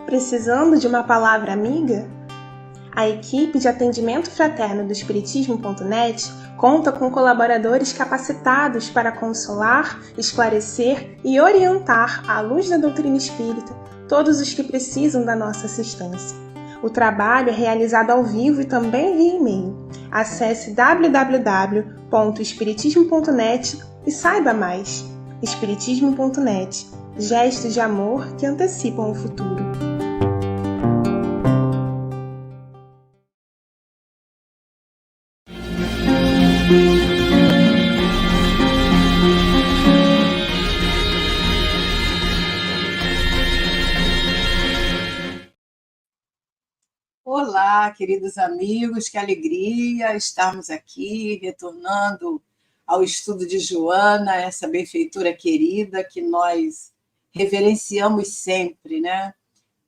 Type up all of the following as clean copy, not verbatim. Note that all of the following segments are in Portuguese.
Precisando de uma palavra amiga? A equipe de atendimento fraterno do Espiritismo.net conta com colaboradores capacitados para consolar, esclarecer e orientar, à luz da doutrina espírita, todos os que precisam da nossa assistência. O trabalho é realizado ao vivo e também via e-mail. Acesse www.espiritismo.net e saiba mais. Espiritismo.net. Gestos de amor que antecipam o futuro. Olá, queridos amigos, que alegria estarmos aqui, retornando ao estudo de Joana, essa benfeitora querida que nós reverenciamos sempre, né?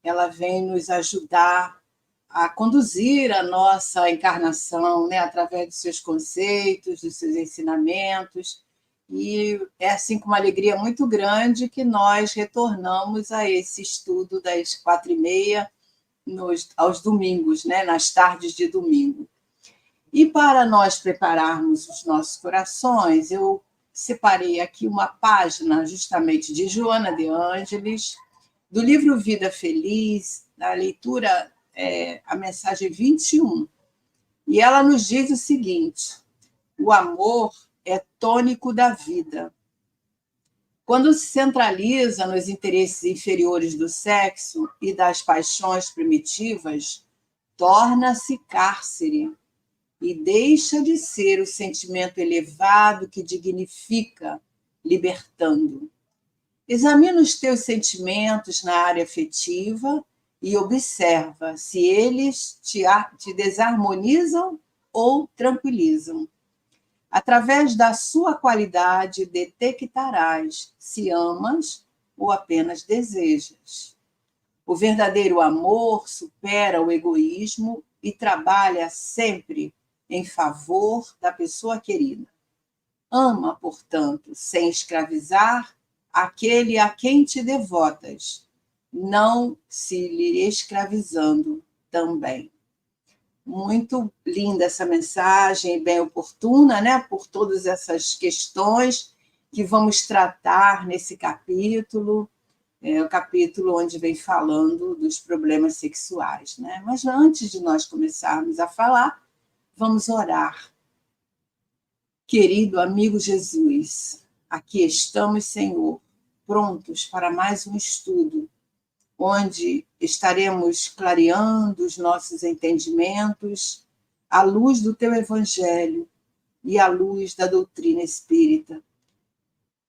Ela vem nos ajudar a conduzir a nossa encarnação, né? Através dos seus conceitos, dos seus ensinamentos, e é assim com uma alegria muito grande que nós retornamos a esse estudo das 4h30, aos domingos, né, nas tardes de domingo. E para nós prepararmos os nossos corações, eu separei aqui uma página justamente de Joana de Ângeles, do livro Vida Feliz, da leitura, a mensagem 21. E ela nos diz o seguinte: o amor é tônico da vida. Quando se centraliza nos interesses inferiores do sexo e das paixões primitivas, torna-se cárcere e deixa de ser o sentimento elevado que dignifica, libertando. Examina os teus sentimentos na área afetiva e observa se eles te desarmonizam ou tranquilizam. Através da sua qualidade, detectarás se amas ou apenas desejas. O verdadeiro amor supera o egoísmo e trabalha sempre em favor da pessoa querida. Ama, portanto, sem escravizar aquele a quem te devotas, não se lhe escravizando também. Muito linda essa mensagem, bem oportuna, né? Por todas essas questões que vamos tratar nesse capítulo, o capítulo onde vem falando dos problemas sexuais, né? Mas antes de nós começarmos a falar, vamos orar. Querido amigo Jesus, aqui estamos, Senhor, prontos para mais um estudo, onde estaremos clareando os nossos entendimentos à luz do teu Evangelho e à luz da doutrina espírita.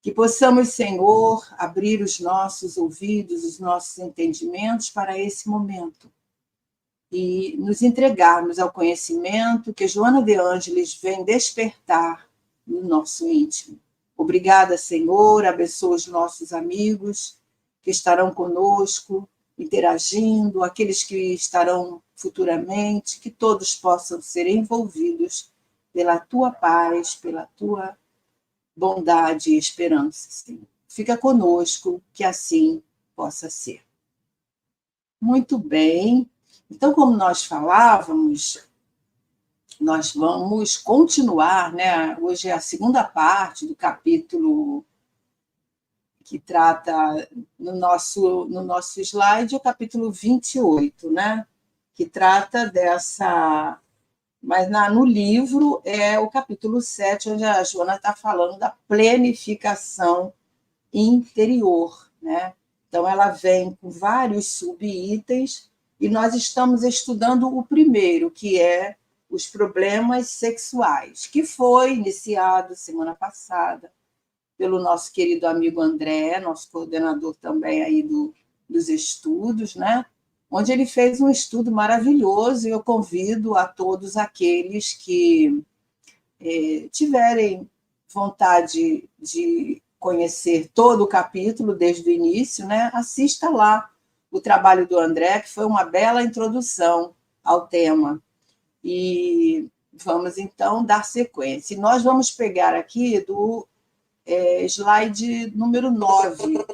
Que possamos, Senhor, abrir os nossos ouvidos, os nossos entendimentos para esse momento e nos entregarmos ao conhecimento que Joana de Ângeles vem despertar no nosso íntimo. Obrigada, Senhor, abençoa os nossos amigos que estarão conosco, interagindo, aqueles que estarão futuramente, que todos possam ser envolvidos pela tua paz, pela tua bondade e esperança, Senhor. Fica conosco, que assim possa ser. Muito bem. Então, como nós falávamos, nós vamos continuar, né? Hoje é a segunda parte do capítulo que trata no nosso slide, o capítulo 28, né? Que trata dessa... Mas no livro é o capítulo 7, onde a Joana está falando da planificação interior, né? Então, ela vem com vários subitens e nós estamos estudando o primeiro, que é os problemas sexuais, que foi iniciado semana passada pelo nosso querido amigo André, nosso coordenador também aí dos estudos, né? Onde ele fez um estudo maravilhoso, e eu convido a todos aqueles que tiverem vontade de conhecer todo o capítulo desde o início, né? Assista lá o trabalho do André, que foi uma bela introdução ao tema. E vamos, então, dar sequência. E nós vamos pegar aqui do slide número 9,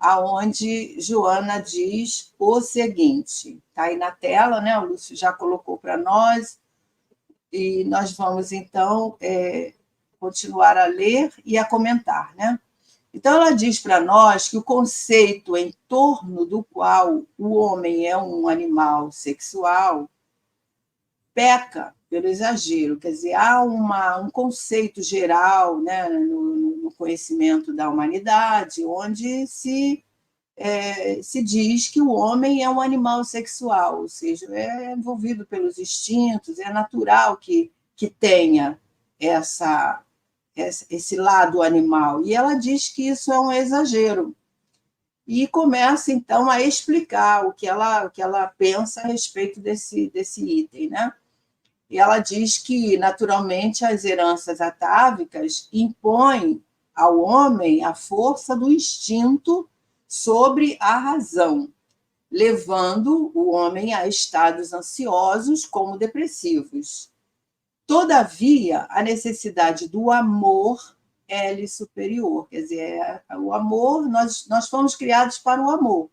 aonde Joana diz o seguinte, está aí na tela, né? O Lúcio já colocou para nós, e nós vamos, então, continuar a ler e a comentar, né? Então, ela diz para nós que o conceito em torno do qual o homem é um animal sexual peca pelo exagero, quer dizer, há um conceito geral, né, no conhecimento da humanidade, onde se diz que o homem é um animal sexual, ou seja, é envolvido pelos instintos, é natural que tenha esse lado animal. E ela diz que isso é um exagero. E começa, então, a explicar o que ela pensa a respeito desse item, né? E ela diz que, naturalmente, as heranças atávicas impõem ao homem a força do instinto sobre a razão, levando o homem a estados ansiosos como depressivos. Todavia, a necessidade do amor é-lhe superior. Quer dizer, o amor, nós fomos criados para o amor.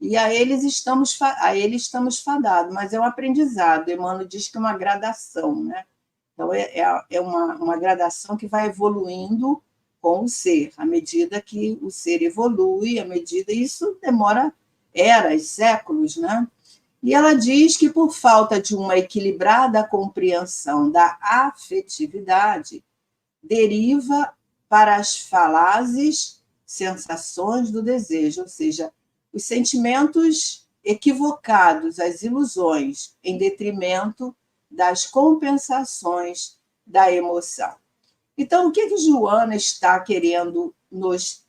E a ele estamos fadados, mas é um aprendizado. Emmanuel diz que é uma gradação, né? Então, é uma gradação que vai evoluindo com o ser, à medida que o ser evolui, isso demora eras, séculos, né? E ela diz que, por falta de uma equilibrada compreensão da afetividade, deriva para as falazes sensações do desejo, ou seja, os sentimentos equivocados, as ilusões, em detrimento das compensações da emoção. Então, o que Joana está querendo nos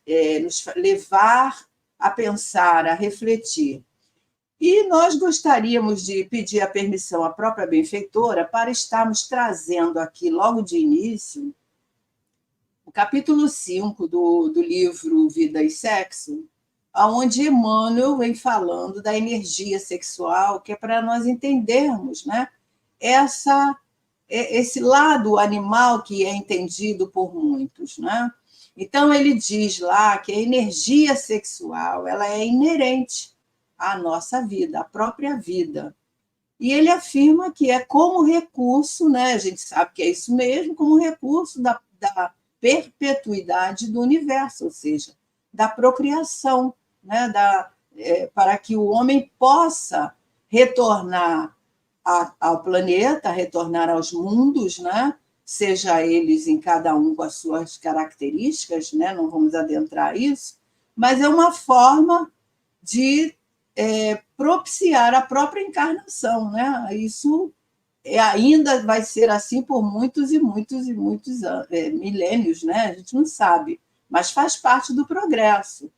levar a pensar, a refletir? E nós gostaríamos de pedir a permissão à própria benfeitora para estarmos trazendo aqui, logo de início, o capítulo 5 do livro Vida e Sexo, onde Emmanuel vem falando da energia sexual, que é para nós entendermos, né, esse lado animal que é entendido por muitos, né? Então, ele diz lá que a energia sexual ela é inerente à nossa vida, à própria vida. E ele afirma que é como recurso, né? A gente sabe que é isso mesmo, como recurso da perpetuidade do universo, ou seja, da procriação, né? Para que o homem possa retornar ao planeta, retornar aos mundos, né? Seja eles em cada um com as suas características, né? Não vamos adentrar isso, mas é uma forma de propiciar a própria encarnação, né? Isso ainda vai ser assim por muitos e muitos e muitos milênios, né? A gente não sabe, mas faz parte do progresso.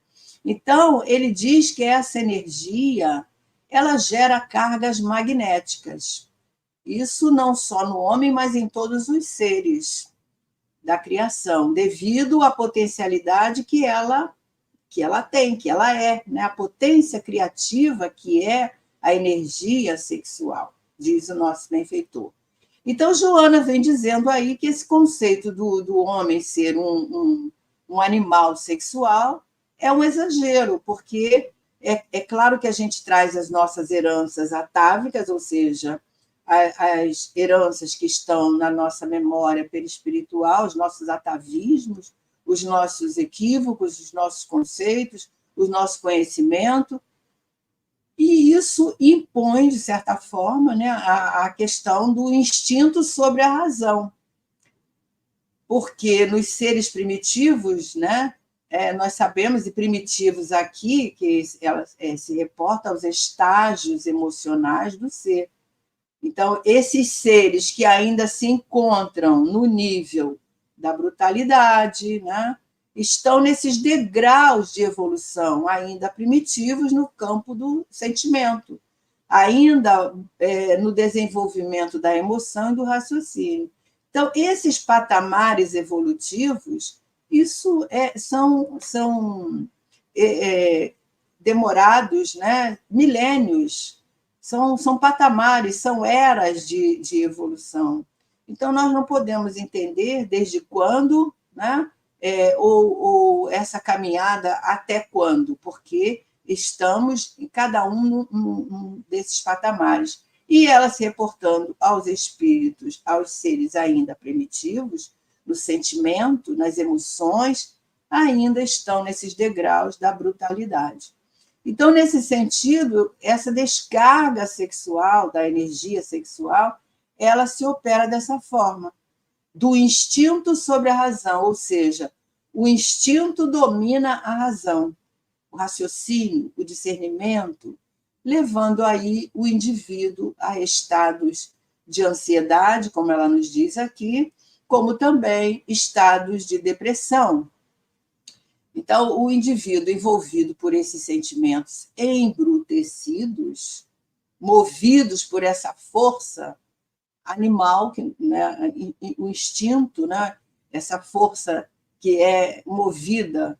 Então, ele diz que essa energia ela gera cargas magnéticas. Isso não só no homem, mas em todos os seres da criação, devido à potencialidade que ela tem, que ela é, né? A potência criativa que é a energia sexual, diz o nosso benfeitor. Então, Joana vem dizendo aí que esse conceito do homem ser um animal sexual é um exagero, porque é claro que a gente traz as nossas heranças atávicas, ou seja, as heranças que estão na nossa memória perispiritual, os nossos atavismos, os nossos equívocos, os nossos conceitos, o nosso conhecimento, e isso impõe, de certa forma, né, a questão do instinto sobre a razão. Porque nos seres primitivos, né, nós sabemos, e primitivos aqui, que ela se reporta aos estágios emocionais do ser. Então, esses seres que ainda se encontram no nível da brutalidade, né, estão nesses degraus de evolução, ainda primitivos no campo do sentimento, ainda no desenvolvimento da emoção e do raciocínio. Então, esses patamares evolutivos, isso são demorados, né, milênios, são patamares, são eras de evolução. Então, nós não podemos entender desde quando, né, ou essa caminhada até quando? Porque estamos em cada um desses patamares. E ela se reportando aos espíritos, aos seres ainda primitivos, no sentimento, nas emoções, ainda estão nesses degraus da brutalidade. Então, nesse sentido, essa descarga sexual, da energia sexual, ela se opera dessa forma, do instinto sobre a razão, ou seja, o instinto domina a razão, o raciocínio, o discernimento, levando aí o indivíduo a estados de ansiedade, como ela nos diz aqui, como também estados de depressão. Então, o indivíduo envolvido por esses sentimentos embrutecidos, movidos por essa força animal, né, o instinto, né, essa força que é movida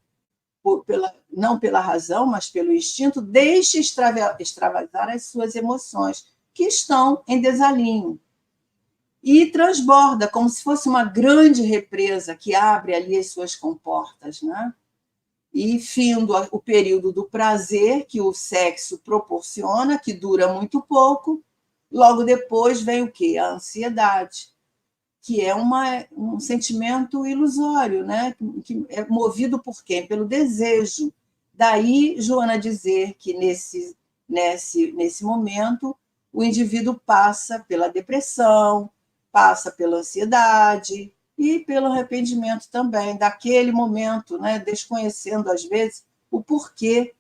não pela razão, mas pelo instinto, deixa extravasar as suas emoções, que estão em desalinho. E transborda, como se fosse uma grande represa que abre ali as suas comportas, né? E findo o período do prazer que o sexo proporciona, que dura muito pouco, logo depois vem o quê? A ansiedade, que é um sentimento ilusório, né? Que é movido por quem? Pelo desejo. Daí, Joana dizer que nesse momento o indivíduo passa pela depressão, passa pela ansiedade e pelo arrependimento também, daquele momento, né? Desconhecendo, às vezes, o porquê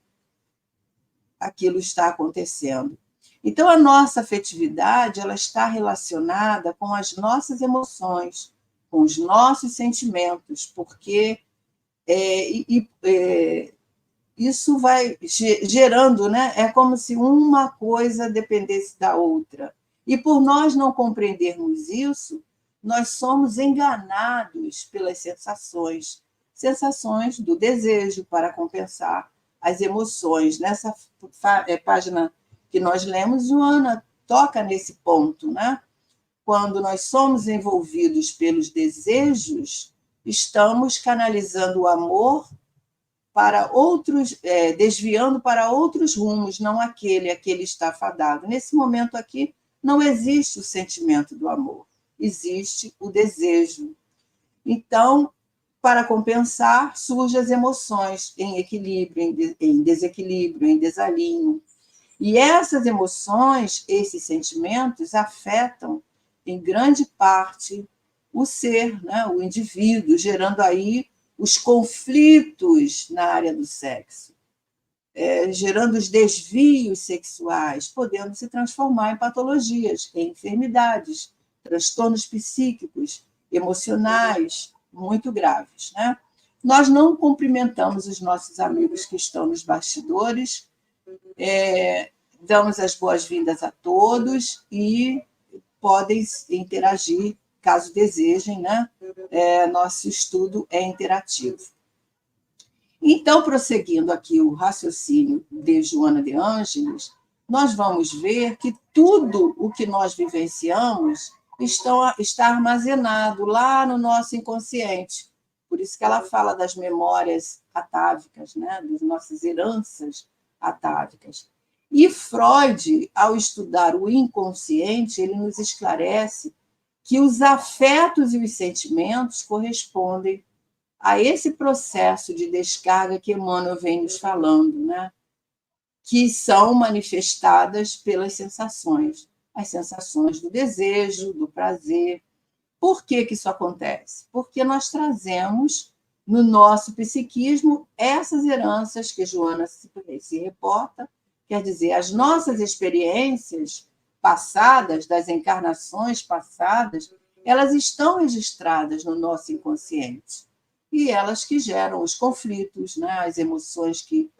aquilo está acontecendo. Então, a nossa afetividade ela está relacionada com as nossas emoções, com os nossos sentimentos, porque isso vai gerando, né? É como se uma coisa dependesse da outra. E por nós não compreendermos isso, nós somos enganados pelas sensações do desejo para compensar as emoções. Nessa página que nós lemos, Joana toca nesse ponto, né? Quando nós somos envolvidos pelos desejos, estamos canalizando o amor para outros, desviando para outros rumos, não aquele está fadado. Nesse momento aqui, não existe o sentimento do amor, existe o desejo. Então, para compensar, surgem as emoções em equilíbrio, em desequilíbrio, em desalinho. E essas emoções, esses sentimentos, afetam, em grande parte, o ser, né, o indivíduo, gerando aí os conflitos na área do sexo, gerando os desvios sexuais, podendo se transformar em patologias, em enfermidades, transtornos psíquicos, emocionais, muito graves, né? Nós não cumprimentamos os nossos amigos que estão nos bastidores, damos as boas-vindas a todos e podem interagir, caso desejem, né? Nosso estudo é interativo. Então, prosseguindo aqui o raciocínio de Joana de Ângeles, nós vamos ver que tudo o que nós vivenciamos está armazenado lá no nosso inconsciente. Por isso que ela fala das memórias atávicas, né? Das nossas heranças atávicas. E Freud, ao estudar o inconsciente, ele nos esclarece que os afetos e os sentimentos correspondem a esse processo de descarga que Emmanuel vem nos falando, né? Que são manifestadas pelas sensações, as sensações do desejo, do prazer. Por que isso acontece? Porque nós trazemos no nosso psiquismo essas heranças que Joana se reporta, quer dizer, as nossas experiências passadas, das encarnações passadas, elas estão registradas no nosso inconsciente. E elas que geram os conflitos, né? As emoções que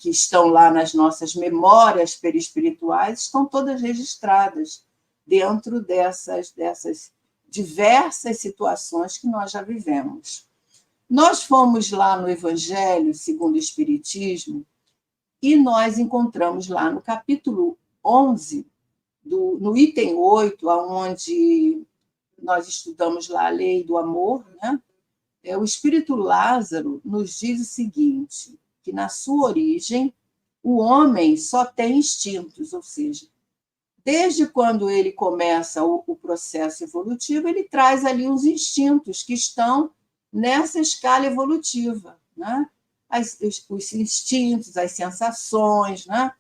estão lá nas nossas memórias perispirituais, estão todas registradas dentro dessas diversas situações que nós já vivemos. Nós fomos lá no Evangelho segundo o Espiritismo e nós encontramos lá no capítulo 11, no item 8, onde nós estudamos lá a lei do amor, né? o espírito Lázaro nos diz o seguinte, que na sua origem o homem só tem instintos, ou seja, desde quando ele começa o processo evolutivo, ele traz ali os instintos que estão nessa escala evolutiva, né? Os instintos, as sensações, né?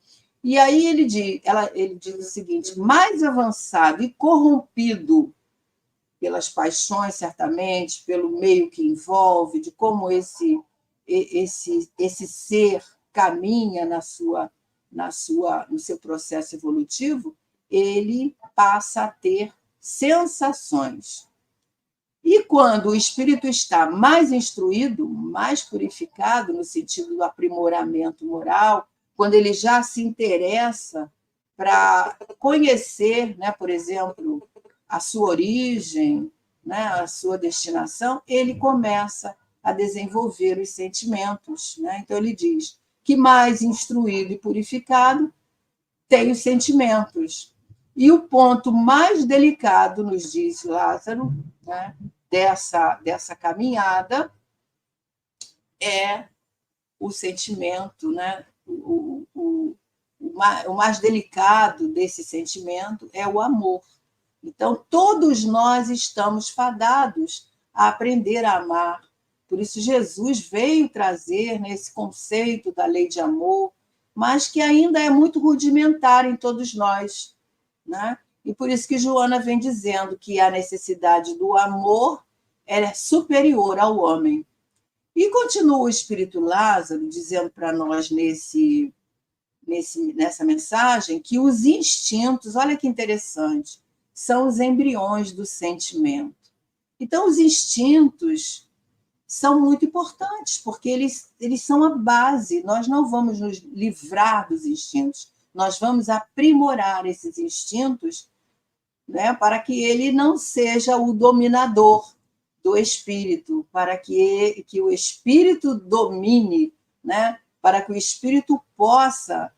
E aí ele diz o seguinte, mais avançado e corrompido pelas paixões, certamente, pelo meio que envolve, de como esse ser caminha no seu processo evolutivo, ele passa a ter sensações. E quando o espírito está mais instruído, mais purificado, no sentido do aprimoramento moral, quando ele já se interessa para conhecer, né, por exemplo, a sua origem, né, a sua destinação, ele começa a desenvolver os sentimentos. Né? Então, ele diz que mais instruído e purificado tem os sentimentos. E o ponto mais delicado, nos diz Lázaro, né, dessa caminhada, é o sentimento, né? O mais delicado desse sentimento é o amor. Então, todos nós estamos fadados a aprender a amar. Por isso, Jesus veio trazer esse conceito da lei de amor, mas que ainda é muito rudimentar em todos nós. Né? E por isso que Joana vem dizendo que a necessidade do amor é superior ao homem. E continua o Espírito Lázaro dizendo para nós nessa mensagem que os instintos, olha que interessante, são os embriões do sentimento. Então, os instintos são muito importantes, porque eles são a base. Nós não vamos nos livrar dos instintos, nós vamos aprimorar esses instintos, né, para que ele não seja o dominador do espírito, para que o espírito domine, né, para que o espírito possa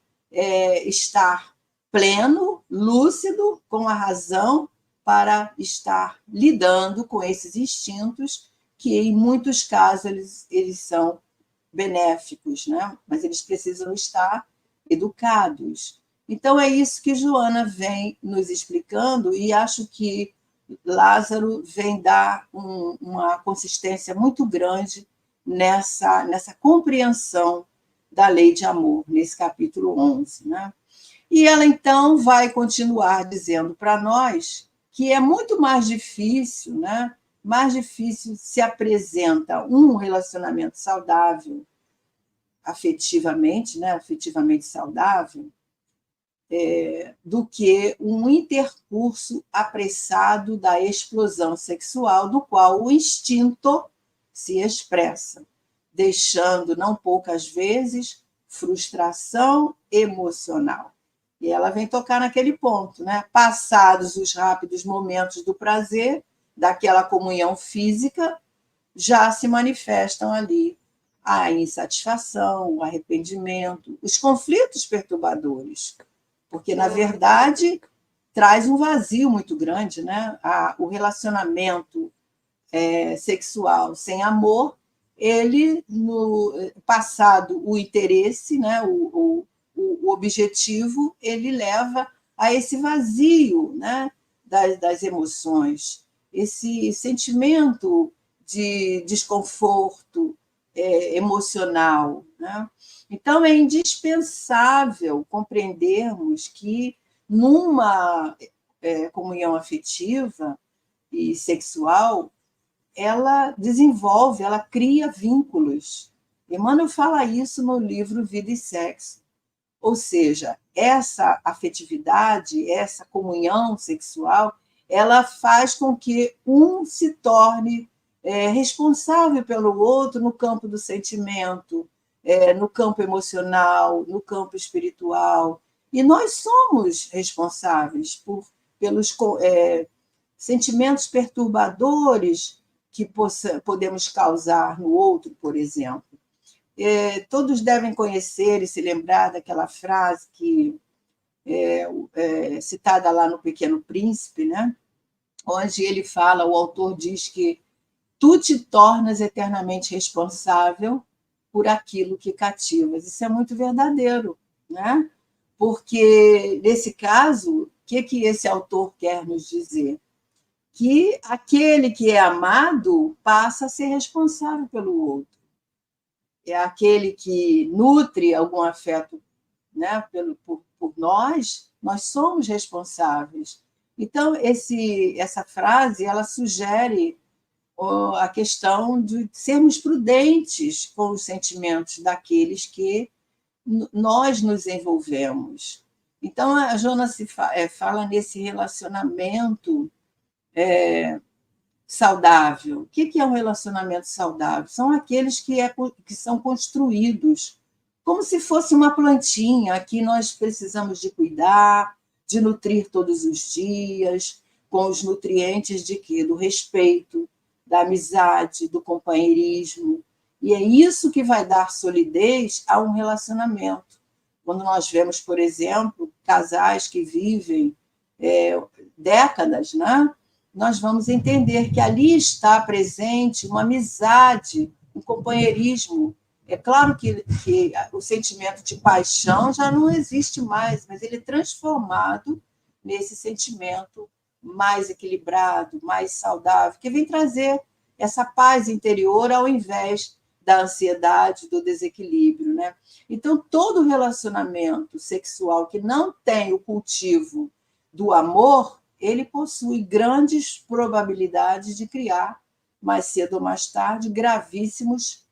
estar pleno, lúcido, com a razão, para estar lidando com esses instintos que, em muitos casos, eles são benéficos, né? Mas eles precisam estar educados. Então, é isso que Joana vem nos explicando, e acho que Lázaro vem dar uma consistência muito grande nessa compreensão da lei de amor, nesse capítulo 11. Né? E ela, então, vai continuar dizendo para nós que é muito mais difícil, né? Mais difícil se apresenta um relacionamento saudável, afetivamente, né? Afetivamente saudável, do que um intercurso apressado da explosão sexual, do qual o instinto se expressa, deixando, não poucas vezes, frustração emocional. E ela vem tocar naquele ponto, né? Passados os rápidos momentos do prazer, daquela comunhão física, já se manifestam ali a insatisfação, o arrependimento, os conflitos perturbadores, porque, na verdade, traz um vazio muito grande, né? O relacionamento sexual sem amor, ele, passado o interesse, né? o objetivo, ele leva a esse vazio, né? das emoções, esse sentimento de desconforto emocional. Né? Então, é indispensável compreendermos que, numa comunhão afetiva e sexual, ela desenvolve, ela cria vínculos. Emmanuel fala isso no livro Vida e Sexo. Ou seja, essa afetividade, essa comunhão sexual, ela faz com que um se torne responsável pelo outro no campo do sentimento, no campo emocional, no campo espiritual. E nós somos responsáveis pelos sentimentos perturbadores que podemos causar no outro, por exemplo. Todos devem conhecer e se lembrar daquela frase que citada lá no Pequeno Príncipe, né? Onde ele fala, o autor diz que tu te tornas eternamente responsável por aquilo que cativas. Isso é muito verdadeiro, né? Porque, nesse caso, o que esse autor quer nos dizer? Que aquele que é amado passa a ser responsável pelo outro. É aquele que nutre algum afeto, né, por nós somos responsáveis. Então, essa frase ela sugere a questão de sermos prudentes com os sentimentos daqueles que nós nos envolvemos. Então, a Jonas fala nesse relacionamento saudável. O que é um relacionamento saudável? São aqueles que são construídos como se fosse uma plantinha que nós precisamos de cuidar, de nutrir todos os dias, com os nutrientes de quê? Do respeito, da amizade, do companheirismo. E é isso que vai dar solidez a um relacionamento. Quando nós vemos, por exemplo, casais que vivem décadas, né? Nós vamos entender que ali está presente uma amizade, um companheirismo. É claro que o sentimento de paixão já não existe mais, mas ele é transformado nesse sentimento mais equilibrado, mais saudável, que vem trazer essa paz interior ao invés da ansiedade, do desequilíbrio, né? Então, todo relacionamento sexual que não tem o cultivo do amor, ele possui grandes probabilidades de criar, mais cedo ou mais tarde, gravíssimos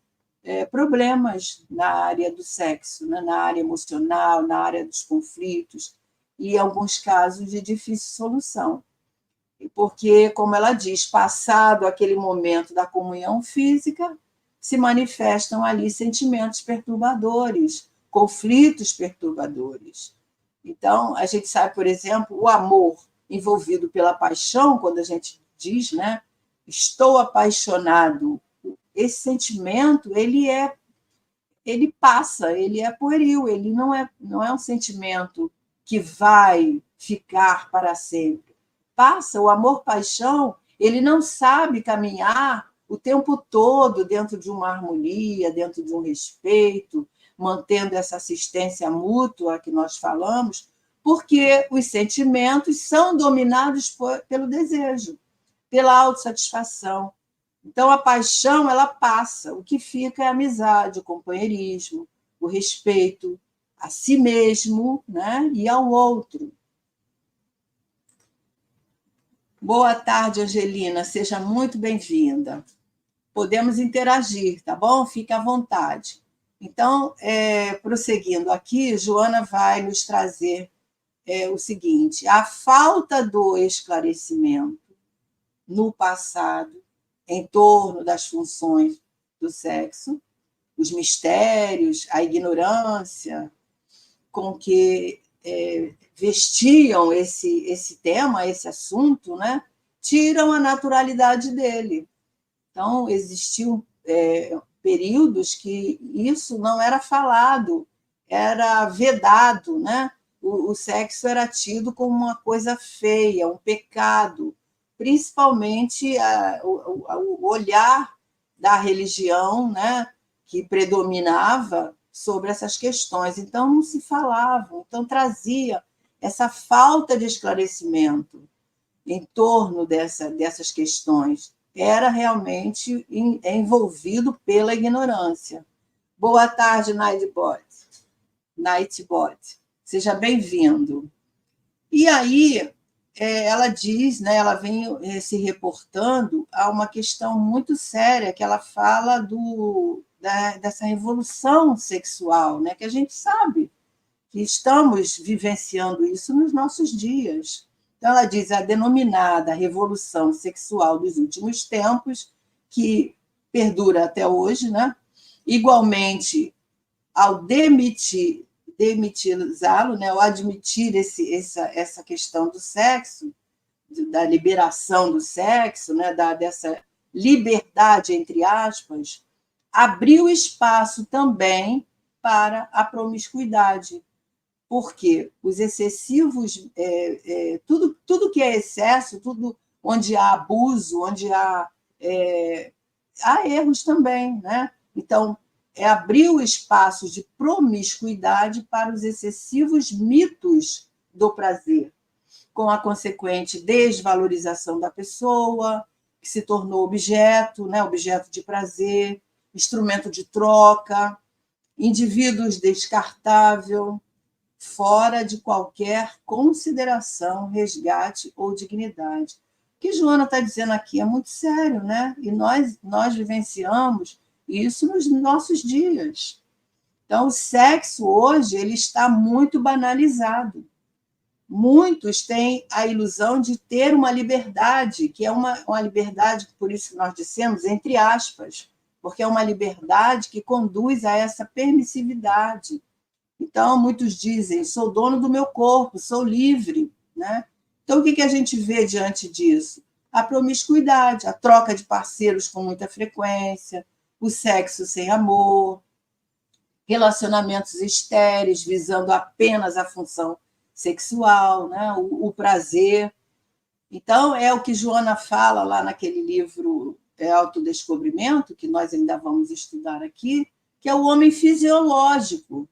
problemas na área do sexo, né? Na área emocional, na área dos conflitos, e em alguns casos de difícil solução. Porque, como ela diz, passado aquele momento da comunhão física, se manifestam ali sentimentos perturbadores, conflitos perturbadores. Então, a gente sabe, por exemplo, o amor envolvido pela paixão, quando a gente diz, né, estou apaixonado, esse sentimento, ele passa, ele é pueril, ele não é um sentimento que vai ficar para sempre. Passa, o amor-paixão, ele não sabe caminhar o tempo todo dentro de uma harmonia, dentro de um respeito, mantendo essa assistência mútua que nós falamos, porque os sentimentos são dominados pelo desejo, pela autossatisfação. Então, a paixão, ela passa, o que fica é a amizade, o companheirismo, o respeito a si mesmo, né, e ao outro. Boa tarde, Angelina, seja muito bem-vinda. Podemos interagir, tá bom? Fique à vontade. Então, prosseguindo aqui, Joana vai nos trazer o seguinte: a falta do esclarecimento no passado em torno das funções do sexo, os mistérios, a ignorância com que vestiam esse tema, esse assunto, né, tiram a naturalidade dele. Então, existiam períodos que isso não era falado, era vedado, né? O sexo era tido como uma coisa feia, um pecado, principalmente o olhar da religião, né, que predominava sobre essas questões. Então, não se falava, então trazia essa falta de esclarecimento em torno dessas questões. Era realmente envolvido pela ignorância. Boa tarde, Nightbot. Seja bem-vindo. E aí, ela diz, né, ela vem se reportando a uma questão muito séria, que ela fala dessa revolução sexual, né, que a gente sabe que estamos vivenciando isso nos nossos dias. Então, ela diz a denominada revolução sexual dos últimos tempos, que perdura até hoje, né? Igualmente, ao demitizá-lo, né? Ao admitir essa questão do sexo, da liberação do sexo, né? Dessa liberdade, entre aspas, abriu espaço também para a promiscuidade, porque os excessivos, tudo que é excesso, tudo onde há abuso, onde há há erros também, né? Então, abrir o espaço de promiscuidade para os excessivos mitos do prazer, com a consequente desvalorização da pessoa, que se tornou objeto, né? Objeto de prazer, instrumento de troca, indivíduos descartável, fora de qualquer consideração, resgate ou dignidade. O que Joana está dizendo aqui é muito sério, né? E nós vivenciamos isso nos nossos dias. Então, o sexo hoje ele está muito banalizado. Muitos têm a ilusão de ter uma liberdade, que é uma liberdade, por isso que nós dissemos, entre aspas, porque é uma liberdade que conduz a essa permissividade. Então, muitos dizem, sou dono do meu corpo, sou livre, né? Então, o que a gente vê diante disso? A promiscuidade, a troca de parceiros com muita frequência, o sexo sem amor, relacionamentos estéreis, visando apenas a função sexual, né? O prazer. Então, é o que Joana fala lá naquele livro Autodescobrimento, que nós ainda vamos estudar aqui, que é o homem fisiológico,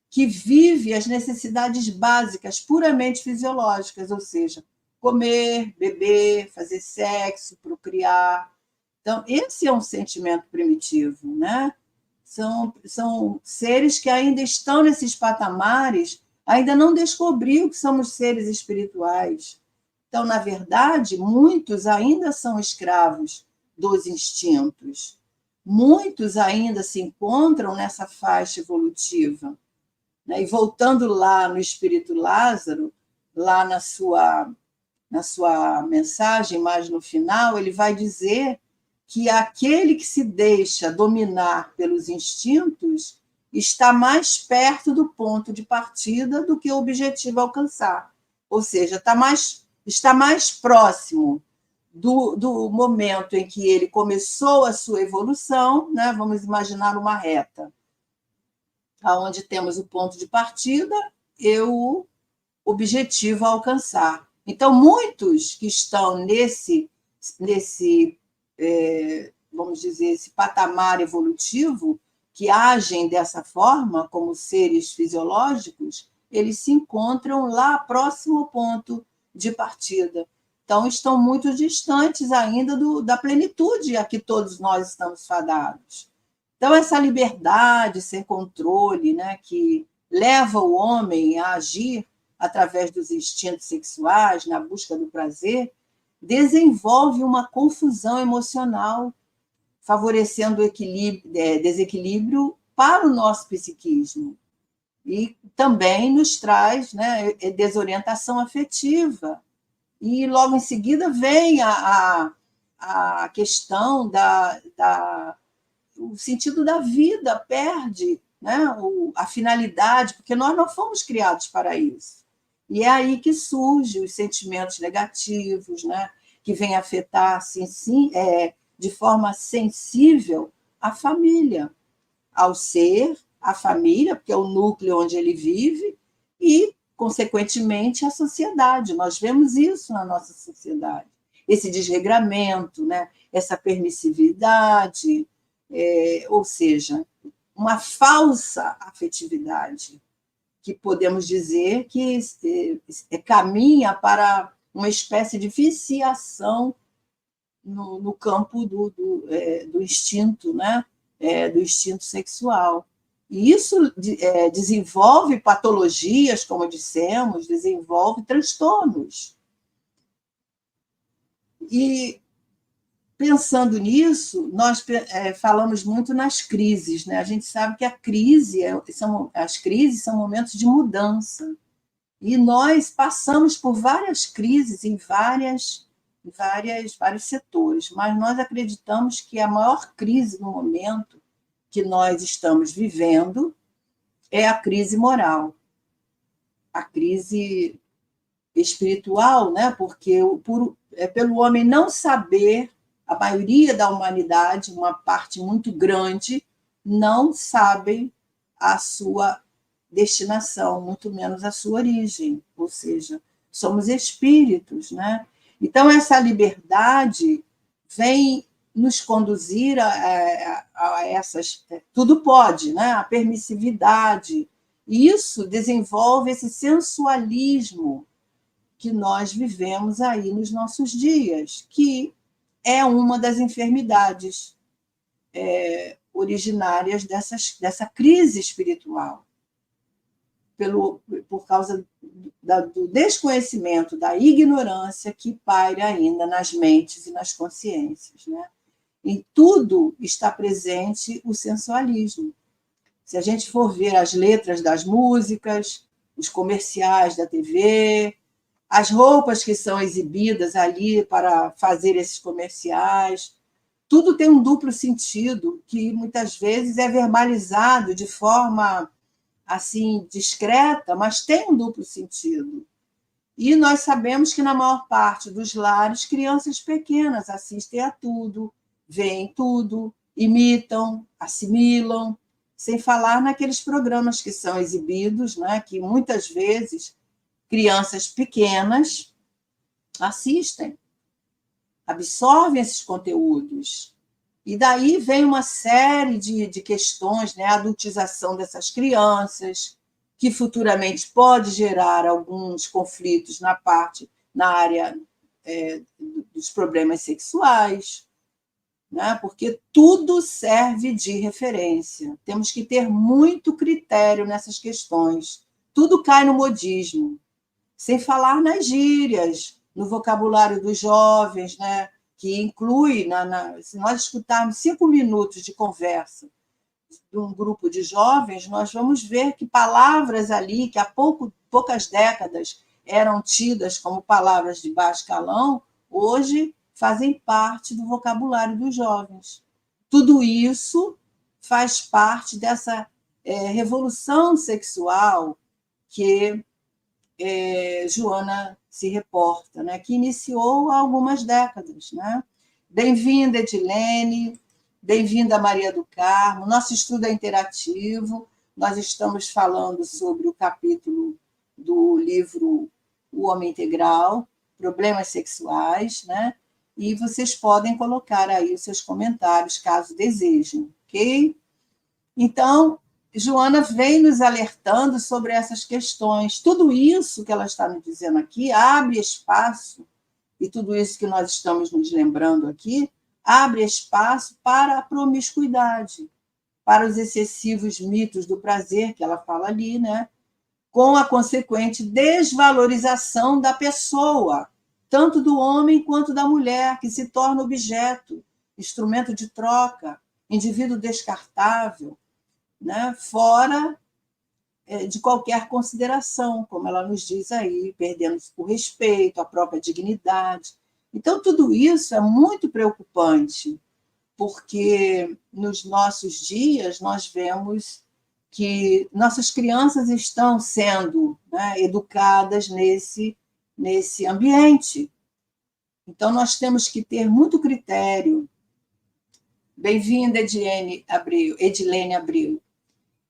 que vive as necessidades básicas, puramente fisiológicas, ou seja, comer, beber, fazer sexo, procriar. Então, esse é um sentimento primitivo, né? São seres que ainda estão nesses patamares, ainda não descobriu que somos seres espirituais. Então, na verdade, muitos ainda são escravos dos instintos. Muitos ainda se encontram nessa faixa evolutiva. E voltando lá no Espírito Lázaro, lá na sua mensagem, mais no final, ele vai dizer que aquele que se deixa dominar pelos instintos está mais perto do ponto de partida do que o objetivo a alcançar. Ou seja, está mais próximo do momento em que ele começou a sua evolução, né? Vamos imaginar uma reta, onde temos o ponto de partida e o objetivo a alcançar. Então, muitos que estão nesse vamos dizer, esse patamar evolutivo, que agem dessa forma, como seres fisiológicos, eles se encontram lá próximo ao ponto de partida. Então, estão muito distantes ainda da plenitude a que todos nós estamos fadados. Então, essa liberdade, sem controle, né, que leva o homem a agir através dos instintos sexuais, na busca do prazer, desenvolve uma confusão emocional, favorecendo o desequilíbrio para o nosso psiquismo. E também nos traz, né, desorientação afetiva. E logo em seguida vem a questão o sentido da vida, perde, né, a finalidade, porque nós não fomos criados para isso. E é aí que surgem os sentimentos negativos, né, que vêm afetar de forma sensível a família, ao ser, a família, porque é o núcleo onde ele vive, e, consequentemente, a sociedade. Nós vemos isso na nossa sociedade. Esse desregramento, né, essa permissividade, ou seja, uma falsa afetividade, que podemos dizer que caminha para uma espécie de viciação no campo do instinto, né? Do instinto sexual. E isso desenvolve patologias, como dissemos, desenvolve transtornos. E, pensando nisso, nós falamos muito nas crises, né? A gente sabe que as crises são momentos de mudança. E nós passamos por várias crises em vários setores, mas nós acreditamos que a maior crise no momento que nós estamos vivendo é a crise moral, a crise espiritual, né? Porque pelo homem não saber, a maioria da humanidade, uma parte muito grande, não sabem a sua destinação, muito menos a sua origem, ou seja, somos espíritos, né? Então, essa liberdade vem nos conduzir a essas... Tudo pode, né? A permissividade. E isso desenvolve esse sensualismo que nós vivemos aí nos nossos dias, que é uma das enfermidades originárias dessa crise espiritual, por causa do desconhecimento, da ignorância que paira ainda nas mentes e nas consciências, né? Em tudo está presente o sensualismo. Se a gente for ver as letras das músicas, os comerciais da TV, as roupas que são exibidas ali para fazer esses comerciais, tudo tem um duplo sentido que muitas vezes é verbalizado de forma assim discreta, mas tem um duplo sentido. E nós sabemos que na maior parte dos lares, crianças pequenas assistem a tudo, veem tudo, imitam, assimilam, sem falar naqueles programas que são exibidos, né, que muitas vezes crianças pequenas assistem, absorvem esses conteúdos. E daí vem uma série de questões, né? A adultização dessas crianças, que futuramente pode gerar alguns conflitos na área dos problemas sexuais, né? Porque tudo serve de referência. Temos que ter muito critério nessas questões. Tudo cai no modismo, sem falar nas gírias, no vocabulário dos jovens, né? Que inclui, se nós escutarmos 5 minutos de conversa de um grupo de jovens, nós vamos ver que palavras ali, que há poucas décadas eram tidas como palavras de baixo calão, hoje fazem parte do vocabulário dos jovens. Tudo isso faz parte dessa revolução sexual que Joana se reporta, né, que iniciou há algumas décadas, né? Bem-vinda, Edilene, bem-vinda, Maria do Carmo. Nosso estudo é interativo, nós estamos falando sobre o capítulo do livro O Homem Integral, Problemas Sexuais, né? E vocês podem colocar aí os seus comentários, caso desejem, ok? Então, Joana vem nos alertando sobre essas questões. Tudo isso que ela está nos dizendo aqui abre espaço, e tudo isso que nós estamos nos lembrando aqui, abre espaço para a promiscuidade, para os excessivos mitos do prazer, que ela fala ali, né? Com a consequente desvalorização da pessoa, tanto do homem quanto da mulher, que se torna objeto, instrumento de troca, indivíduo descartável, né? Fora de qualquer consideração, como ela nos diz aí, perdendo o respeito, a própria dignidade. Então, tudo isso é muito preocupante, porque nos nossos dias nós vemos que nossas crianças estão sendo, né, educadas nesse ambiente. Então, nós temos que ter muito critério. Bem-vinda, Edilene Abreu.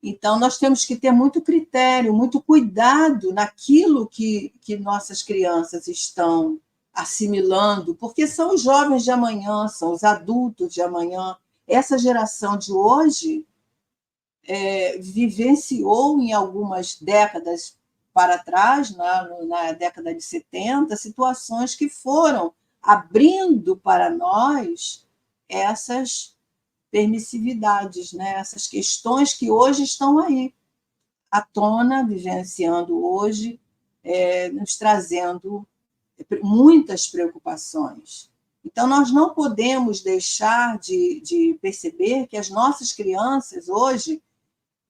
Então, nós temos que ter muito critério, muito cuidado naquilo que nossas crianças estão assimilando, porque são os jovens de amanhã, são os adultos de amanhã. Essa geração de hoje vivenciou em algumas décadas para trás, na década de 70, situações que foram abrindo para nós essas permissividades, né? Essas questões que hoje estão aí, à tona, vivenciando hoje, nos trazendo muitas preocupações. Então, nós não podemos deixar de perceber que as nossas crianças hoje,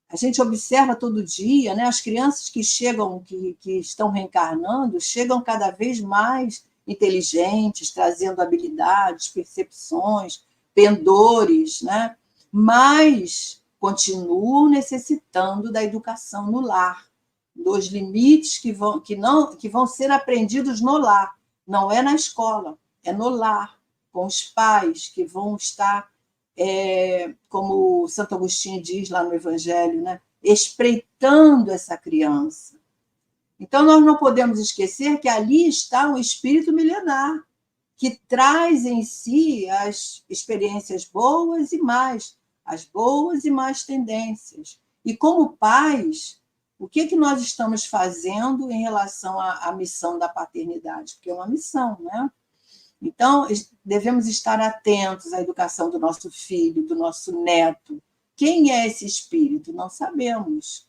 a gente observa todo dia, né? As crianças que chegam, que estão reencarnando, chegam cada vez mais inteligentes, trazendo habilidades, percepções, pendores, né? Mas continuam necessitando da educação no lar, dos limites que vão ser aprendidos no lar, não é na escola, é no lar, com os pais que vão estar, como Santo Agostinho diz lá no Evangelho, né? Espreitando essa criança. Então, nós não podemos esquecer que ali está um espírito milenar, que traz em si as experiências boas e más, as boas e más tendências. E como pais, o que nós estamos fazendo em relação à missão da paternidade? Porque é uma missão, né? Então, devemos estar atentos à educação do nosso filho, do nosso neto. Quem é esse espírito? Não sabemos.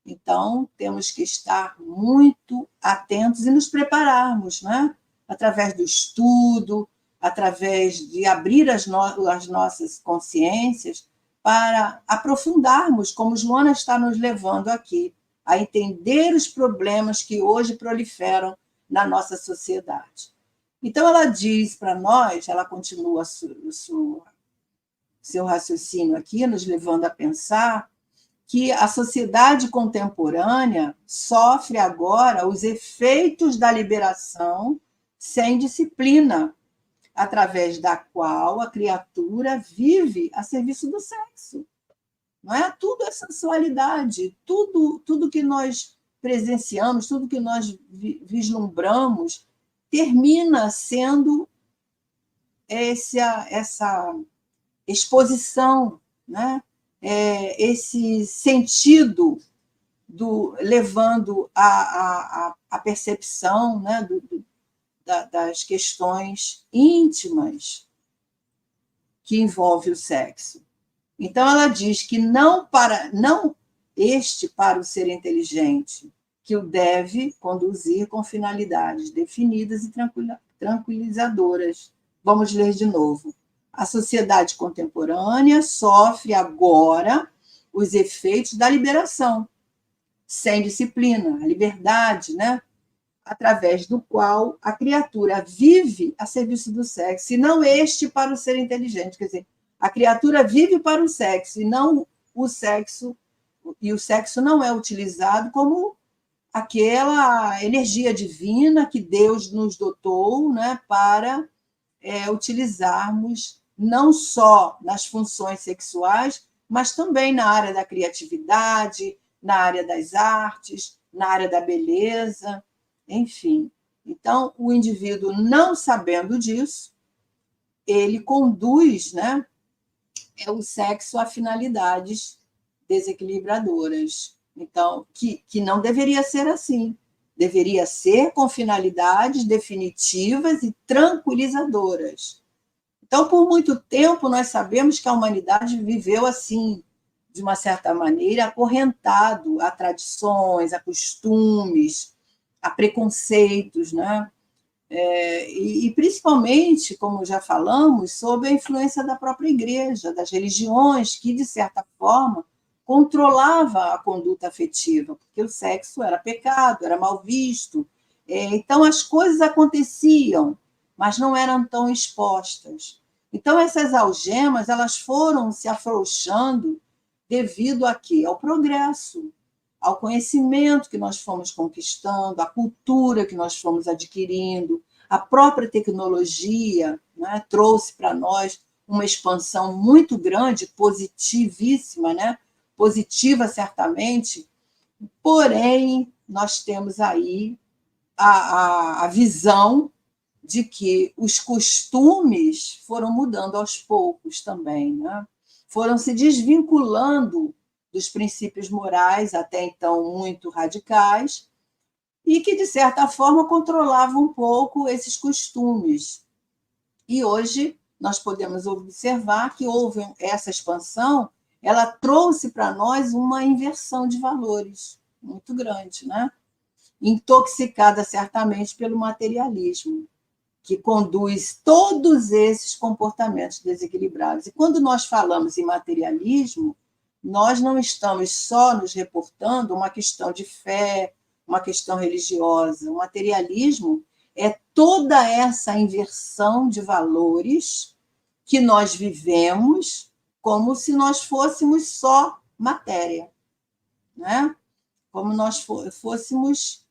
Então, temos que estar muito atentos e nos prepararmos, né? Através do estudo, através de abrir as nossas consciências para aprofundarmos, como Joana está nos levando aqui, a entender os problemas que hoje proliferam na nossa sociedade. Então, ela diz para nós, ela continua seu raciocínio aqui, nos levando a pensar que a sociedade contemporânea sofre agora os efeitos da liberação sem disciplina, através da qual a criatura vive a serviço do sexo. Não é? Tudo é sensualidade, tudo que nós presenciamos, tudo que nós vislumbramos, termina sendo essa exposição, né? Esse sentido levando a percepção, né? Das questões íntimas que envolvem o sexo. Então, ela diz que não este para o ser inteligente, que o deve conduzir com finalidades definidas e tranquilizadoras. Vamos ler de novo. A sociedade contemporânea sofre agora os efeitos da liberação, sem disciplina, a liberdade, né? Através do qual a criatura vive a serviço do sexo, e não este para o ser inteligente. Quer dizer, a criatura vive para o sexo, e não o sexo, e o sexo não é utilizado como aquela energia divina que Deus nos dotou, né, para utilizarmos não só nas funções sexuais, mas também na área da criatividade, na área das artes, na área da beleza, enfim. Então, o indivíduo, não sabendo disso, ele conduz, né, o sexo a finalidades desequilibradoras. Então, que não deveria ser assim. Deveria ser com finalidades definitivas e tranquilizadoras. Então, por muito tempo, nós sabemos que a humanidade viveu assim, de uma certa maneira, acorrentado a tradições, a costumes, a preconceitos, né? E principalmente, como já falamos, sob a influência da própria igreja, das religiões, que, de certa forma, controlava a conduta afetiva, porque o sexo era pecado, era mal visto. Então, as coisas aconteciam, mas não eram tão expostas. Então, essas algemas, elas foram se afrouxando devido a quê? Ao progresso, ao conhecimento que nós fomos conquistando, à cultura que nós fomos adquirindo, a própria tecnologia, né, trouxe para nós uma expansão muito grande, positivíssima, né? Positiva, certamente, porém, nós temos aí a visão de que os costumes foram mudando aos poucos também, né? Foram se desvinculando dos princípios morais, até então muito radicais, e que, de certa forma, controlavam um pouco esses costumes. E hoje nós podemos observar que houve essa expansão, ela trouxe para nós uma inversão de valores muito grande, né? Intoxicada certamente pelo materialismo, que conduz todos esses comportamentos desequilibrados. E quando nós falamos em materialismo, nós não estamos só nos reportando uma questão de fé, uma questão religiosa. O materialismo é toda essa inversão de valores que nós vivemos como se nós fôssemos só matéria, né? Como nós fôssemos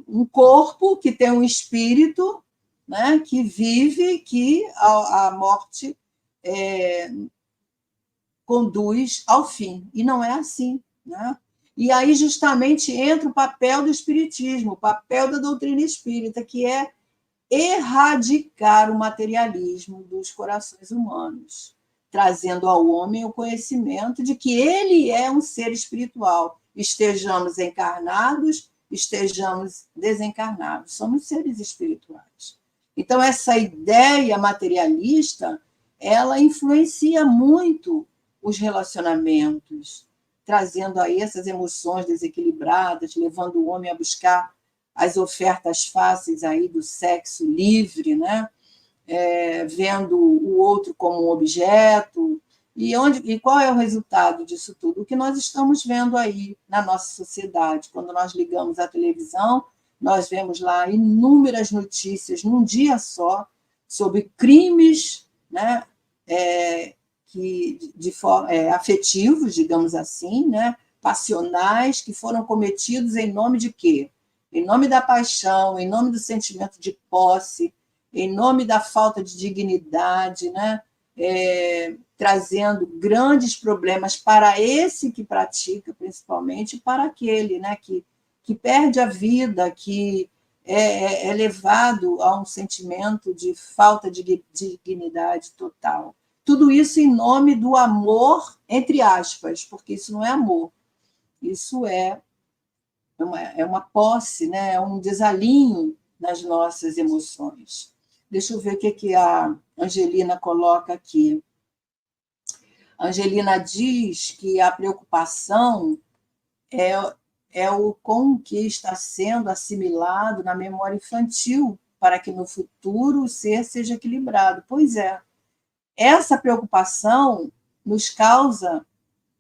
um corpo que tem um espírito, né, que vive, que a morte conduz ao fim. E não é assim, né? E aí justamente entra o papel do espiritismo, o papel da doutrina espírita, que é erradicar o materialismo dos corações humanos, trazendo ao homem o conhecimento de que ele é um ser espiritual, estejamos encarnados, estejamos desencarnados, somos seres espirituais. Então, essa ideia materialista, ela influencia muito os relacionamentos, trazendo aí essas emoções desequilibradas, levando o homem a buscar as ofertas fáceis aí do sexo livre, né? Vendo o outro como um objeto. E qual é o resultado disso tudo? O que nós estamos vendo aí na nossa sociedade. Quando nós ligamos a televisão, nós vemos lá inúmeras notícias num dia só sobre crimes, né? Afetivos, digamos assim, né? Passionais, que foram cometidos em nome de quê? Em nome da paixão, em nome do sentimento de posse, em nome da falta de dignidade, né? Trazendo grandes problemas para esse que pratica, principalmente, e para aquele, né? que perde a vida, que é levado a um sentimento de falta de dignidade total. Tudo isso em nome do amor, entre aspas, porque isso não é amor, isso é uma posse, né? É um desalinho nas nossas emoções. Deixa eu ver o que a Angelina coloca aqui. A Angelina diz que a preocupação é o com que está sendo assimilado na memória infantil, para que no futuro o ser seja equilibrado. Pois é, essa preocupação nos causa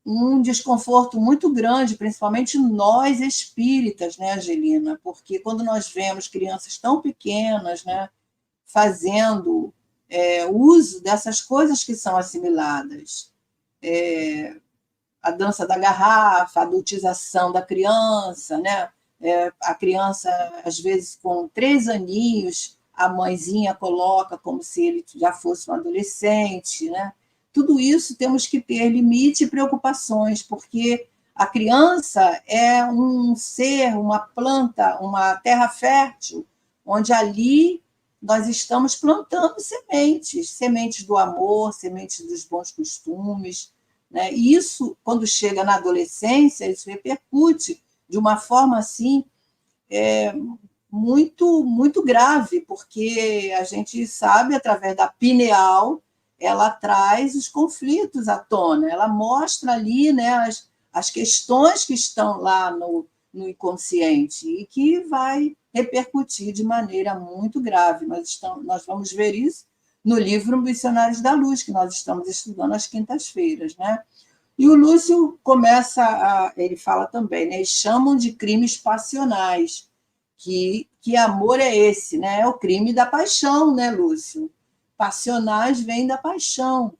um desconforto muito grande, principalmente nós espíritas, né, Angelina? Porque quando nós vemos crianças tão pequenas, né, fazendo uso dessas coisas que são assimiladas, a dança da garrafa, a adultização da criança, né? A criança, às vezes, com 3 aninhos, a mãezinha coloca como se ele já fosse um adolescente, né? Tudo isso temos que ter limite e preocupações, porque a criança é um ser, uma planta, uma terra fértil, onde ali nós estamos plantando sementes do amor, sementes dos bons costumes, né? E isso, quando chega na adolescência, isso repercute de uma forma assim muito, muito grave, porque a gente sabe, através da pineal, ela traz os conflitos à tona, ela mostra ali, né, as questões que estão lá no inconsciente e que vai repercutir de maneira muito grave. Nós vamos ver isso no livro Missionários da Luz, que nós estamos estudando às quintas-feiras, né? E o Lúcio ele fala também, né? Eles chamam de crimes passionais. Que amor é esse, né? É o crime da paixão, né, Lúcio? Passionais vem da paixão.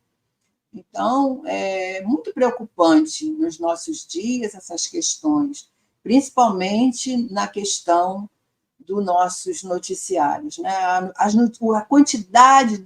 Então, é muito preocupante nos nossos dias essas questões, principalmente na questão dos nossos noticiários, né? A quantidade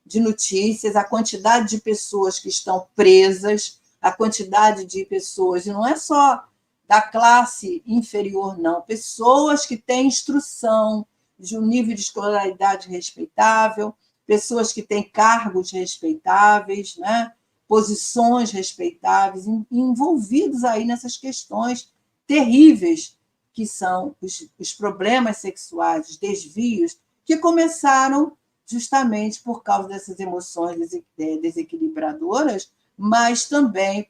de notícias, a quantidade de pessoas que estão presas, a quantidade de pessoas, e não é só da classe inferior, não, pessoas que têm instrução, de um nível de escolaridade respeitável, pessoas que têm cargos respeitáveis, né? Posições respeitáveis, envolvidos aí nessas questões terríveis que são os problemas sexuais, os desvios, que começaram justamente por causa dessas emoções desequilibradoras, mas também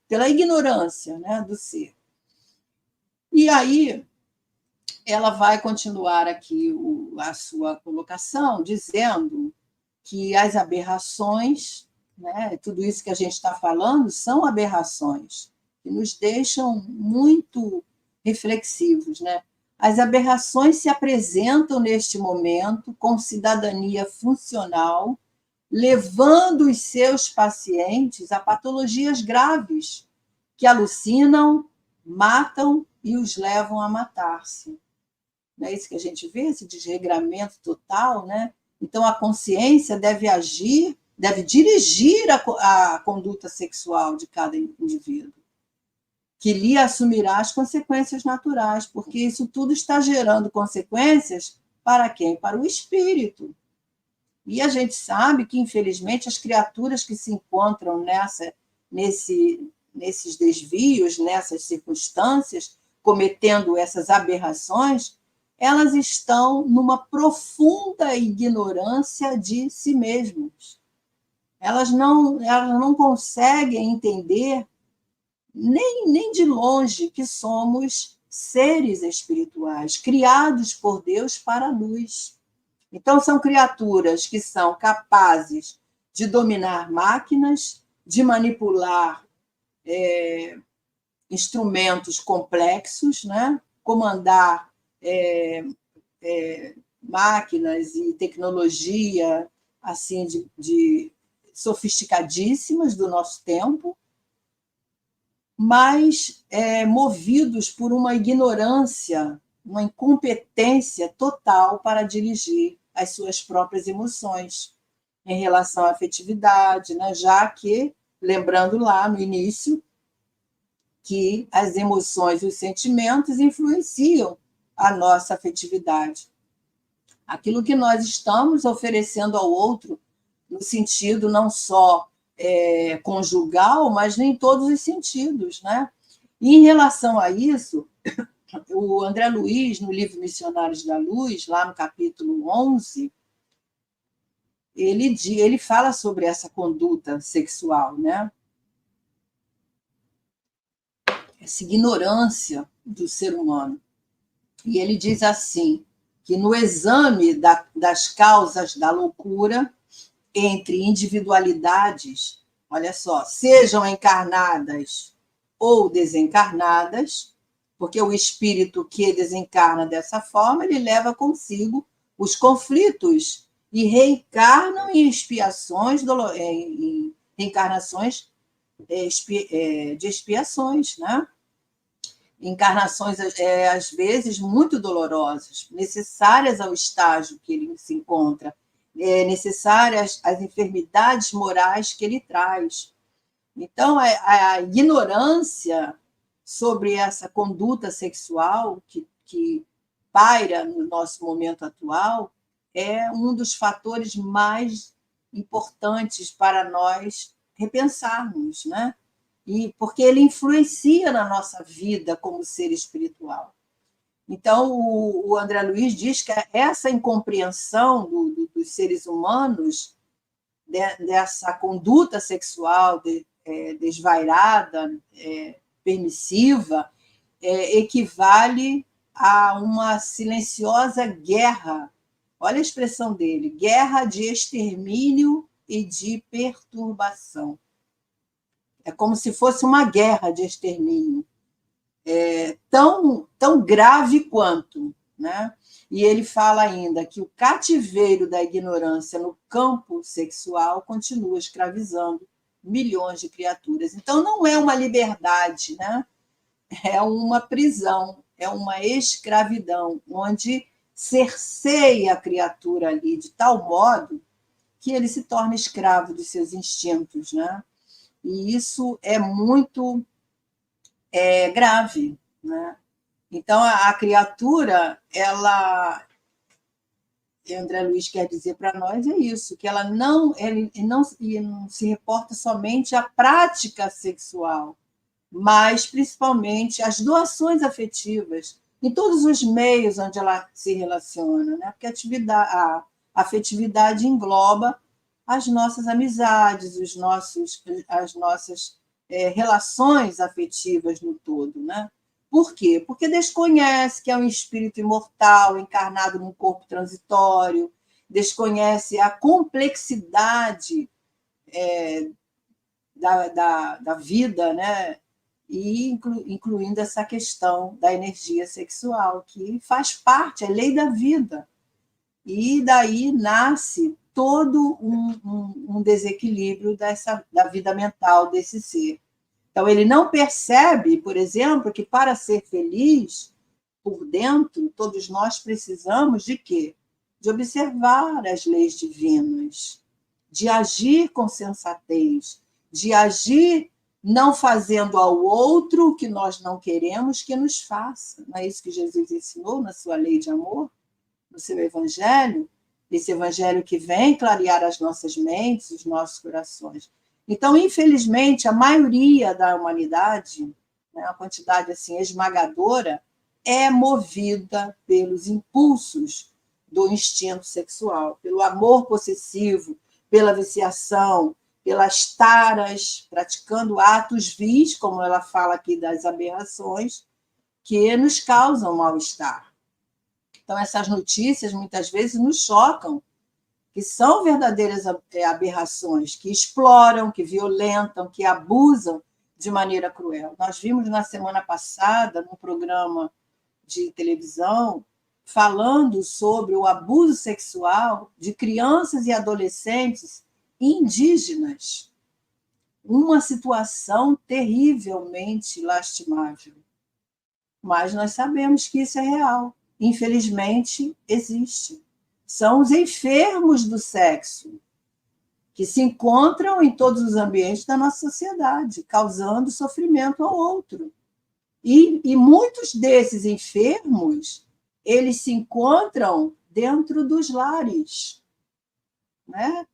pela ignorância, né, do ser. E aí ela vai continuar aqui a sua colocação, dizendo que as aberrações, né, tudo isso que a gente está falando, são aberrações, que nos deixam muito reflexivos, né? As aberrações se apresentam neste momento com cidadania funcional, levando os seus pacientes a patologias graves que alucinam, matam e os levam a matar-se. Não é isso que a gente vê, esse desregramento total, né? Então, a consciência deve dirigir a conduta sexual de cada indivíduo, que lhe assumirá as consequências naturais, porque isso tudo está gerando consequências Para quem? Para o espírito. E a gente sabe que, infelizmente, as criaturas que se encontram nesses desvios, nessas circunstâncias, cometendo essas aberrações, elas estão numa profunda ignorância de si mesmas. Elas não conseguem entender, nem de longe, que somos seres espirituais, criados por Deus para a luz. Então, são criaturas que são capazes de dominar máquinas, de manipular instrumentos complexos, né? Comandar máquinas e tecnologia assim de sofisticadíssimas do nosso tempo, mas movidos por uma ignorância, uma incompetência total para dirigir as suas próprias emoções em relação à afetividade, né? Já que, lembrando lá no início, que as emoções e os sentimentos influenciam a nossa afetividade. Aquilo que nós estamos oferecendo ao outro, no sentido não só conjugal, mas em todos os sentidos, né? E em relação a isso, o André Luiz, no livro Missionários da Luz, lá no capítulo 11, ele fala sobre essa conduta sexual, né? Essa ignorância do ser humano. E ele diz assim, que no exame das causas da loucura entre individualidades, olha só, sejam encarnadas ou desencarnadas, porque o espírito que desencarna dessa forma, ele leva consigo os conflitos e reencarnam em expiações, em reencarnações de expiações, né? Encarnações, às vezes, muito dolorosas, necessárias ao estágio que ele se encontra, necessárias às enfermidades morais que ele traz. Então, a ignorância sobre essa conduta sexual que paira no nosso momento atual é um dos fatores mais importantes para nós repensarmos, né? E porque ele influencia na nossa vida como ser espiritual. Então, o André Luiz diz que essa incompreensão dos seres humanos, dessa conduta sexual desvairada, permissiva, equivale a uma silenciosa guerra. Olha a expressão dele, guerra de extermínio e de perturbação. É como se fosse uma guerra de extermínio, tão grave quanto, né? E ele fala ainda que o cativeiro da ignorância no campo sexual continua escravizando milhões de criaturas. Então, não é uma liberdade, né? É uma prisão, é uma escravidão, onde cerceia a criatura ali de tal modo que ele se torna escravo dos seus instintos, né? E isso é muito grave, né? Então, a criatura, André Luiz quer dizer para nós isso, que ele não se reporta somente à prática sexual, mas principalmente às doações afetivas, em todos os meios onde ela se relaciona, né? Porque a afetividade engloba as nossas amizades, as nossas relações afetivas no todo, né? Por quê? Porque desconhece que é um espírito imortal, encarnado num corpo transitório, desconhece a complexidade da vida, né? E incluindo essa questão da energia sexual, que faz parte, é lei da vida. E daí nasce todo um desequilíbrio da vida mental desse ser. Então, ele não percebe, por exemplo, que para ser feliz, por dentro, todos nós precisamos de quê? De observar as leis divinas, de agir com sensatez, de agir não fazendo ao outro o que nós não queremos que nos faça. Não é isso que Jesus ensinou na sua lei de amor? no seu evangelho, esse evangelho que vem clarear as nossas mentes, os nossos corações. Então, infelizmente, a maioria da humanidade, né, a quantidade assim esmagadora, é movida pelos impulsos do instinto sexual, pelo amor possessivo, pela viciação, pelas taras, praticando atos vis, como ela fala aqui das aberrações, que nos causam mal-estar. Então, essas notícias muitas vezes nos chocam, que são verdadeiras aberrações, que exploram, que violentam, que abusam de maneira cruel. Nós vimos na semana passada, num programa de televisão, falando sobre o abuso sexual de crianças e adolescentes indígenas. Uma situação terrivelmente lastimável. Mas nós sabemos que isso é real. Infelizmente, existe. São os enfermos do sexo que se encontram em todos os ambientes da nossa sociedade, causando sofrimento ao outro. E muitos desses enfermos, eles se encontram dentro dos lares, né?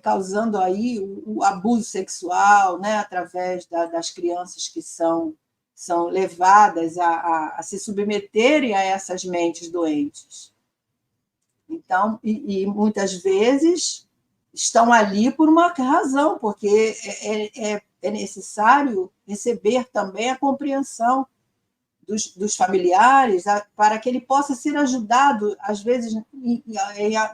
Causando aí o abuso sexual, né? Através das crianças que são levadas a se submeterem a essas mentes doentes. Então, e muitas vezes estão ali por uma razão, porque é necessário receber também a compreensão dos familiares, para que ele possa ser ajudado, às vezes,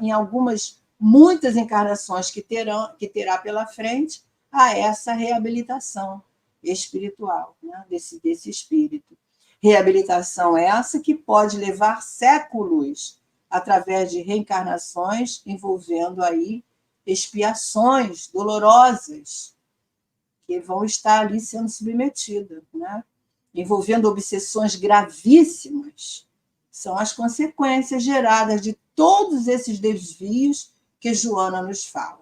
em algumas, muitas encarnações que terá pela frente, a essa reabilitação espiritual, né? desse espírito. Reabilitação essa que pode levar séculos, através de reencarnações, envolvendo aí expiações dolorosas, que vão estar ali sendo submetidas, né? Envolvendo obsessões gravíssimas. São as consequências geradas de todos esses desvios que Joana nos fala.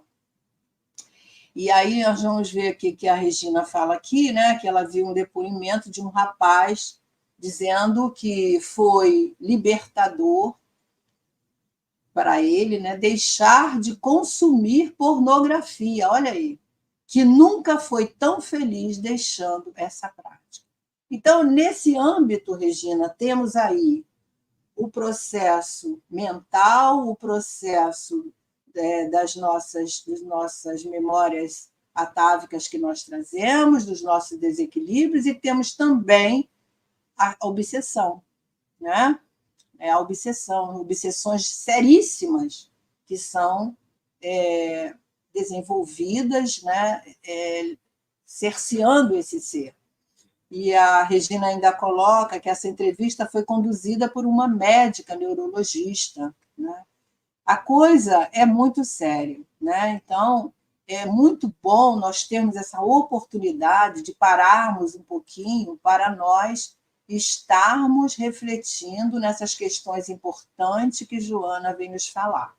E aí nós vamos ver aqui que a Regina fala aqui, né, que ela viu um depoimento de um rapaz dizendo que foi libertador para ele, né, deixar de consumir pornografia. Olha aí, que nunca foi tão feliz deixando essa prática. Então, nesse âmbito, Regina, temos aí o processo mental, o processo das nossas memórias atávicas que nós trazemos, dos nossos desequilíbrios, e temos também a obsessão, né? A obsessão, obsessões seríssimas que são desenvolvidas, né? Cerceando esse ser. E a Regina ainda coloca que essa entrevista foi conduzida por uma médica neurologista, né? A coisa é muito séria, né? Então, é muito bom nós termos essa oportunidade de pararmos um pouquinho para nós estarmos refletindo nessas questões importantes que Joana vem nos falar.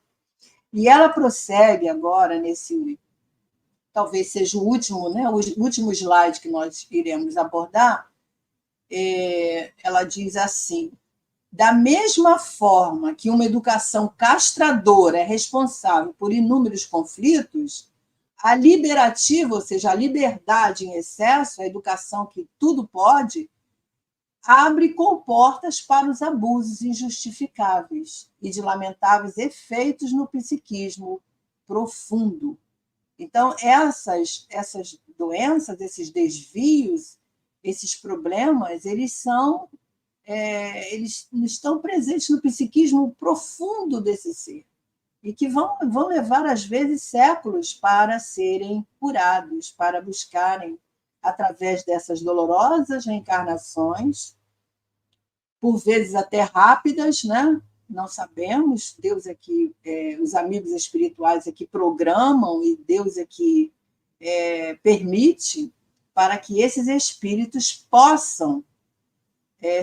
E ela prossegue agora nesse, talvez seja o último, né, o último slide que nós iremos abordar. Ela diz assim: da mesma forma que uma educação castradora é responsável por inúmeros conflitos, a liberativa, ou seja, a liberdade em excesso, a educação que tudo pode, abre comportas para os abusos injustificáveis e de lamentáveis efeitos no psiquismo profundo. Então, essas doenças, esses desvios, esses problemas, eles estão presentes no psiquismo profundo desse ser e que vão levar, às vezes, séculos para serem curados, para buscarem, através dessas dolorosas reencarnações, por vezes até rápidas, né? Não sabemos, Deus é que, os amigos espirituais é que programam e Deus é que permite para que esses espíritos possam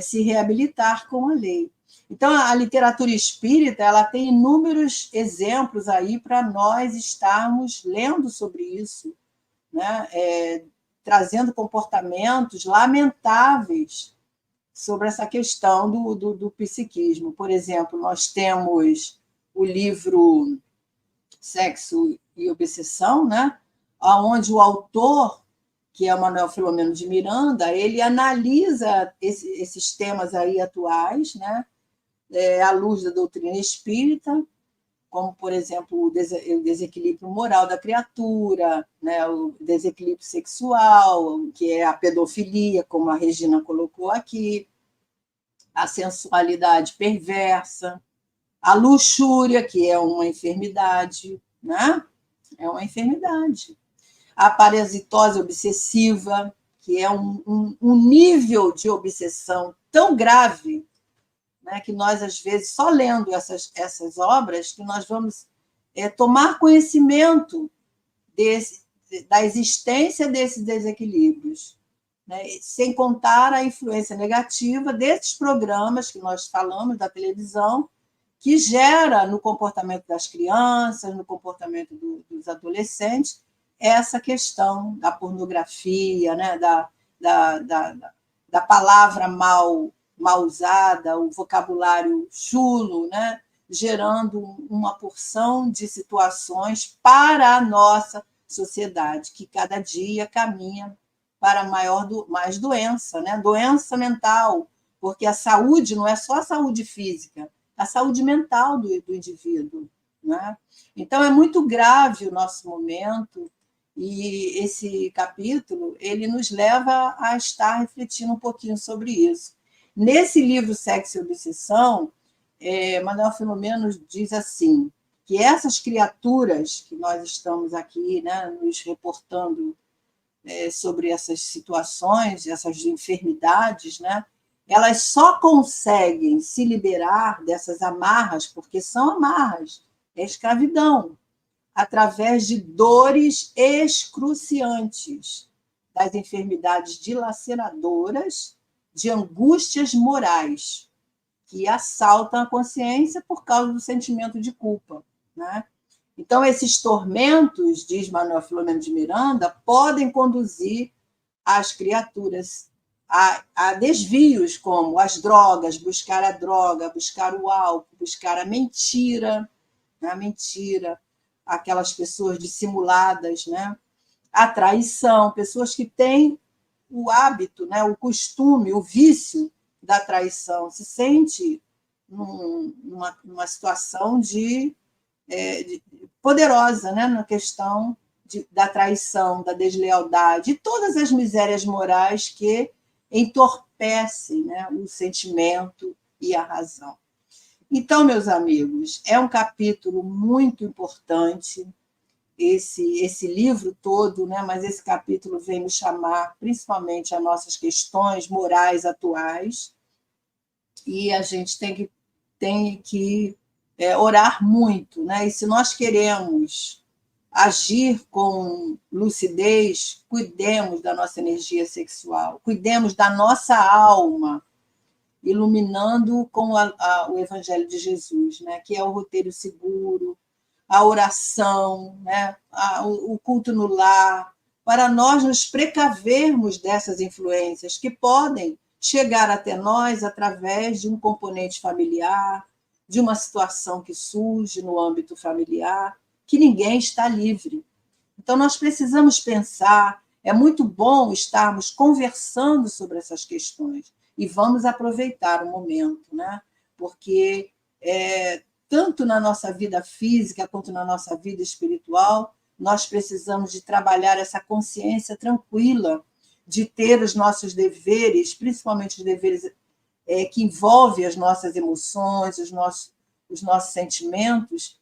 se reabilitar com a lei. Então, a literatura espírita ela tem inúmeros exemplos aí para nós estarmos lendo sobre isso, né? Trazendo comportamentos lamentáveis, sobre essa questão do psiquismo. Por exemplo, nós temos o livro Sexo e Obsessão, né? Onde o autor, que é o Manuel Filomeno de Miranda, ele analisa esses temas aí atuais, né? À luz da doutrina espírita, como, por exemplo, o desequilíbrio moral da criatura, né? O desequilíbrio sexual, que é a pedofilia, como a Regina colocou aqui, a sensualidade perversa, a luxúria, que é uma enfermidade, né? É uma enfermidade. A parasitose obsessiva, que é um nível de obsessão tão grave, né, que nós, às vezes, só lendo essas obras, que nós vamos tomar conhecimento da existência desses desequilíbrios, né, sem contar a influência negativa desses programas que nós falamos, da televisão, que gera no comportamento das crianças, no comportamento dos adolescentes, essa questão da pornografia, né, da palavra mal usada, o vocabulário chulo, né, gerando uma porção de situações para a nossa sociedade, que cada dia caminha para mais doença, né? Doença mental, porque a saúde não é só a saúde física, a saúde mental do indivíduo, né? Então, é muito grave o nosso momento, e esse capítulo ele nos leva a estar refletindo um pouquinho sobre isso. Nesse livro Sexo e Obsessão, Manuel Filomeno diz assim, que essas criaturas que nós estamos aqui, né, nos reportando sobre essas situações, essas enfermidades, né, elas só conseguem se liberar dessas amarras, porque são amarras, é escravidão, através de dores excruciantes, das enfermidades dilaceradoras, de angústias morais, que assaltam a consciência por causa do sentimento de culpa, né? Então, esses tormentos, diz Manuel Filomeno de Miranda, podem conduzir as criaturas a desvios como as drogas, buscar a droga, buscar o álcool, buscar a mentira, aquelas pessoas dissimuladas, né? A traição, pessoas que têm o hábito, né? O costume, o vício da traição, se sente numa situação de poderosa, né? Na questão da traição, da deslealdade, e todas as misérias morais que entorpecem, né, o sentimento e a razão. Então, meus amigos, é um capítulo muito importante, esse livro todo, né, mas esse capítulo vem nos chamar principalmente a nossas questões morais atuais, e a gente tem que orar muito, né? E se nós queremos agir com lucidez, cuidemos da nossa energia sexual, cuidemos da nossa alma, iluminando com o Evangelho de Jesus, né? Que é o roteiro seguro, a oração, né? O culto no lar, para nós nos precavermos dessas influências que podem chegar até nós através de um componente familiar, de uma situação que surge no âmbito familiar, que ninguém está livre. Então, nós precisamos pensar, é muito bom estarmos conversando sobre essas questões, e vamos aproveitar o momento, né? Porque tanto na nossa vida física quanto na nossa vida espiritual, nós precisamos de trabalhar essa consciência tranquila, de ter os nossos deveres, principalmente os deveres que envolvem as nossas emoções, os nossos sentimentos,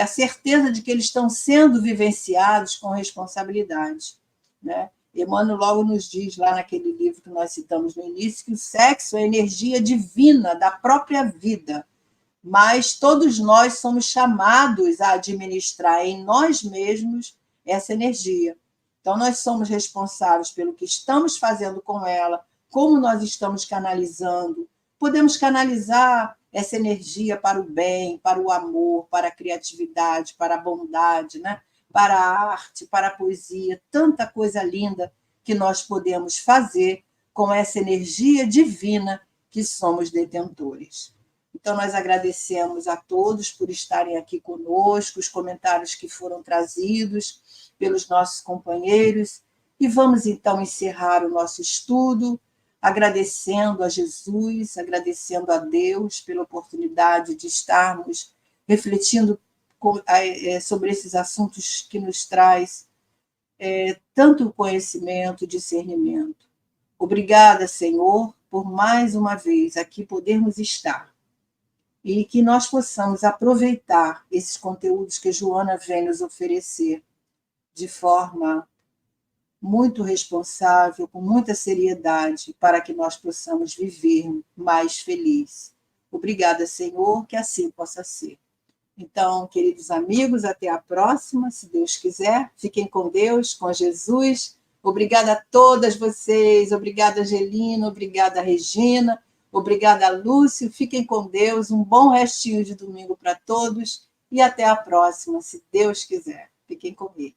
a certeza de que eles estão sendo vivenciados com responsabilidade, né? Emmanuel logo nos diz, lá naquele livro que nós citamos no início, que o sexo é a energia divina da própria vida, mas todos nós somos chamados a administrar em nós mesmos essa energia. Então, nós somos responsáveis pelo que estamos fazendo com ela, como nós estamos canalizando. Podemos canalizar essa energia para o bem, para o amor, para a criatividade, para a bondade, né? Para a arte, para a poesia, tanta coisa linda que nós podemos fazer com essa energia divina que somos detentores. Então, nós agradecemos a todos por estarem aqui conosco, os comentários que foram trazidos pelos nossos companheiros, e vamos, então, encerrar o nosso estudo, agradecendo a Jesus, agradecendo a Deus pela oportunidade de estarmos refletindo sobre esses assuntos que nos traz tanto conhecimento e discernimento. Obrigada, Senhor, por mais uma vez aqui podermos estar e que nós possamos aproveitar esses conteúdos que Joana vem nos oferecer de forma muito responsável, com muita seriedade, para que nós possamos viver mais feliz. Obrigada, Senhor, que assim possa ser. Então, queridos amigos, até a próxima, se Deus quiser. Fiquem com Deus, com Jesus. Obrigada a todas vocês. Obrigada, Angelina. Obrigada, Regina. Obrigada, Lúcio. Fiquem com Deus. Um bom restinho de domingo para todos. E até a próxima, se Deus quiser. Fiquem comigo.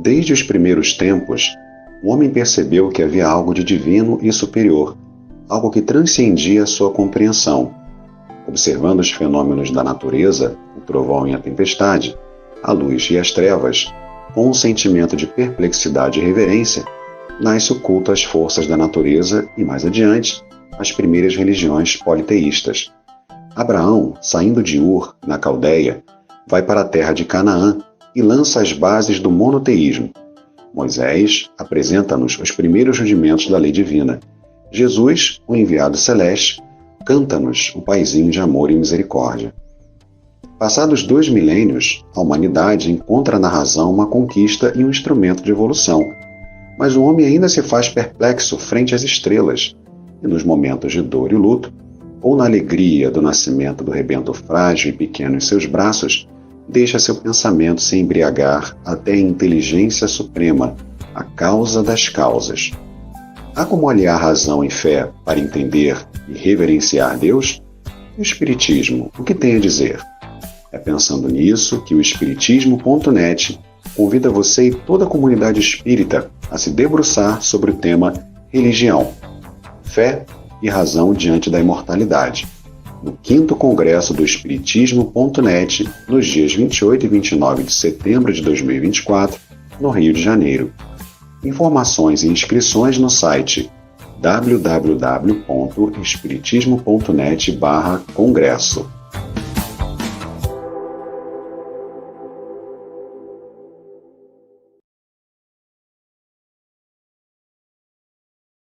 Desde os primeiros tempos, o homem percebeu que havia algo de divino e superior, algo que transcendia sua compreensão. Observando os fenômenos da natureza, o trovão e a tempestade, a luz e as trevas, com um sentimento de perplexidade e reverência, nasce o culto às forças da natureza e, mais adiante, as primeiras religiões politeístas. Abraão, saindo de Ur, na Caldeia, vai para a terra de Canaã e lança as bases do monoteísmo. Moisés apresenta-nos os primeiros rudimentos da lei divina. Jesus, o enviado celeste, canta-nos o paizinho de amor e misericórdia. Passados 2 milênios, a humanidade encontra na razão uma conquista e um instrumento de evolução. Mas o homem ainda se faz perplexo frente às estrelas, e nos momentos de dor e luto, ou na alegria do nascimento do rebento frágil e pequeno em seus braços, deixa seu pensamento se embriagar até a inteligência suprema, a causa das causas. Há como aliar razão e fé para entender e reverenciar Deus? E o Espiritismo, o que tem a dizer? É pensando nisso que o Espiritismo.net convida você e toda a comunidade espírita a se debruçar sobre o tema religião, fé e razão diante da imortalidade, no 5º Congresso do Espiritismo.net, nos dias 28 e 29 de setembro de 2024, no Rio de Janeiro. Informações e inscrições no site www.espiritismo.net/congresso.